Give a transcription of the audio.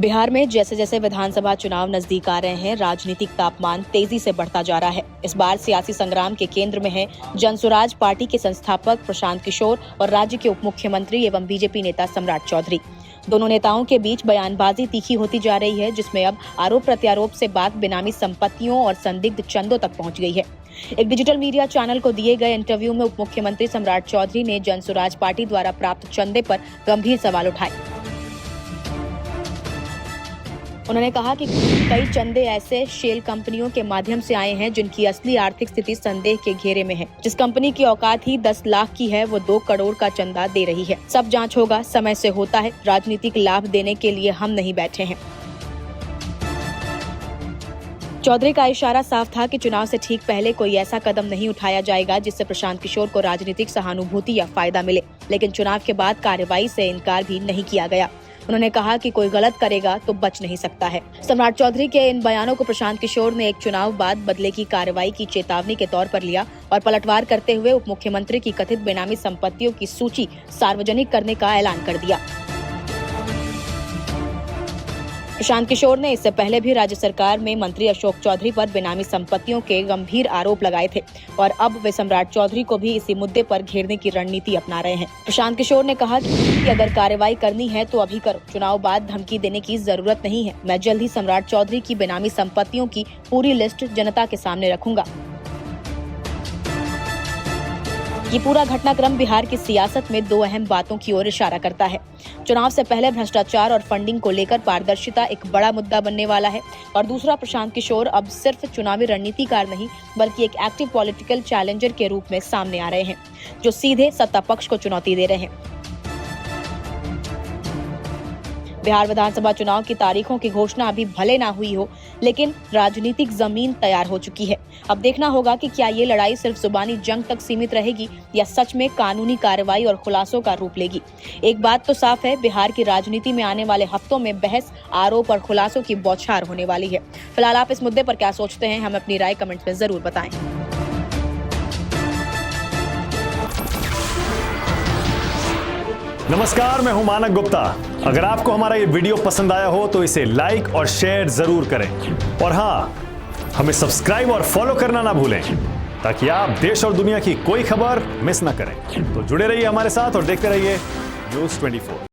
बिहार में जैसे जैसे विधानसभा चुनाव नजदीक आ रहे हैं, राजनीतिक तापमान तेजी से बढ़ता जा रहा है। इस बार सियासी संग्राम के केंद्र में है जनसुराज पार्टी के संस्थापक प्रशांत किशोर और राज्य के उप मुख्यमंत्री एवं बीजेपी नेता सम्राट चौधरी। दोनों नेताओं के बीच बयानबाजी तीखी होती जा रही है, जिसमें अब आरोप प्रत्यारोप से बात बेनामी संपत्तियों और संदिग्ध चंदों तक पहुंच गई है। एक डिजिटल मीडिया चैनल को दिए गए इंटरव्यू में उप मुख्यमंत्री सम्राट चौधरी ने जनसुराज पार्टी द्वारा प्राप्त चंदे पर गंभीर सवाल उठाए। उन्होंने कहा कि कई चंदे ऐसे शेल कंपनियों के माध्यम से आए हैं जिनकी असली आर्थिक स्थिति संदेह के घेरे में है। जिस कंपनी की औकात ही 10 लाख की है, वो 2 करोड़ का चंदा दे रही है। सब जांच होगा, समय से होता है। राजनीतिक लाभ देने के लिए हम नहीं बैठे हैं। चौधरी का इशारा साफ था कि चुनाव से ठीक पहले कोई ऐसा कदम नहीं उठाया जाएगा जिससे प्रशांत किशोर को राजनीतिक सहानुभूति या फायदा मिले, लेकिन चुनाव के बाद कार्रवाई से इनकार भी नहीं किया गया। उन्होंने कहा कि कोई गलत करेगा तो बच नहीं सकता है। सम्राट चौधरी के इन बयानों को प्रशांत किशोर ने एक चुनाव बाद बदले की कार्रवाई की चेतावनी के तौर पर लिया और पलटवार करते हुए उप मुख्यमंत्री की कथित बेनामी संपत्तियों की सूची सार्वजनिक करने का ऐलान कर दिया। प्रशांत किशोर ने इससे पहले भी राज्य सरकार में मंत्री अशोक चौधरी पर बेनामी संपत्तियों के गंभीर आरोप लगाए थे और अब वे सम्राट चौधरी को भी इसी मुद्दे पर घेरने की रणनीति अपना रहे हैं। प्रशांत किशोर ने कहा कि अगर कार्रवाई करनी है तो अभी करो, चुनाव बाद धमकी देने की जरूरत नहीं है। मैं जल्द ही सम्राट चौधरी की बेनामी संपत्तियों की पूरी लिस्ट जनता के सामने रखूंगा। ये पूरा घटनाक्रम बिहार की सियासत में 2 अहम बातों की ओर इशारा करता है। चुनाव से पहले भ्रष्टाचार और फंडिंग को लेकर पारदर्शिता एक बड़ा मुद्दा बनने वाला है और दूसरा, प्रशांत किशोर अब सिर्फ चुनावी रणनीतिकार नहीं बल्कि एक एक्टिव पॉलिटिकल चैलेंजर के रूप में सामने आ रहे हैं, जो सीधे सत्ता पक्ष को चुनौती दे रहे हैं। बिहार विधानसभा चुनाव की तारीखों की घोषणा अभी भले ना हुई हो, लेकिन राजनीतिक जमीन तैयार हो चुकी है। अब देखना होगा कि क्या ये लड़ाई सिर्फ जुबानी जंग तक सीमित रहेगी या सच में कानूनी कार्रवाई और खुलासों का रूप लेगी। एक बात तो साफ है, बिहार की राजनीति में आने वाले हफ्तों में बहस, आरोप और खुलासों की बौछार होने वाली है। फिलहाल आप इस मुद्दे पर क्या सोचते हैं, हमें अपनी राय कमेंट्स में जरूर बताएं। नमस्कार, मैं हूं मानक गुप्ता। अगर आपको हमारा ये वीडियो पसंद आया हो तो इसे लाइक और शेयर जरूर करें और हाँ, हमें सब्सक्राइब और फॉलो करना ना भूलें ताकि आप देश और दुनिया की कोई खबर मिस ना करें। तो जुड़े रहिए हमारे साथ और देखते रहिए न्यूज़ 24।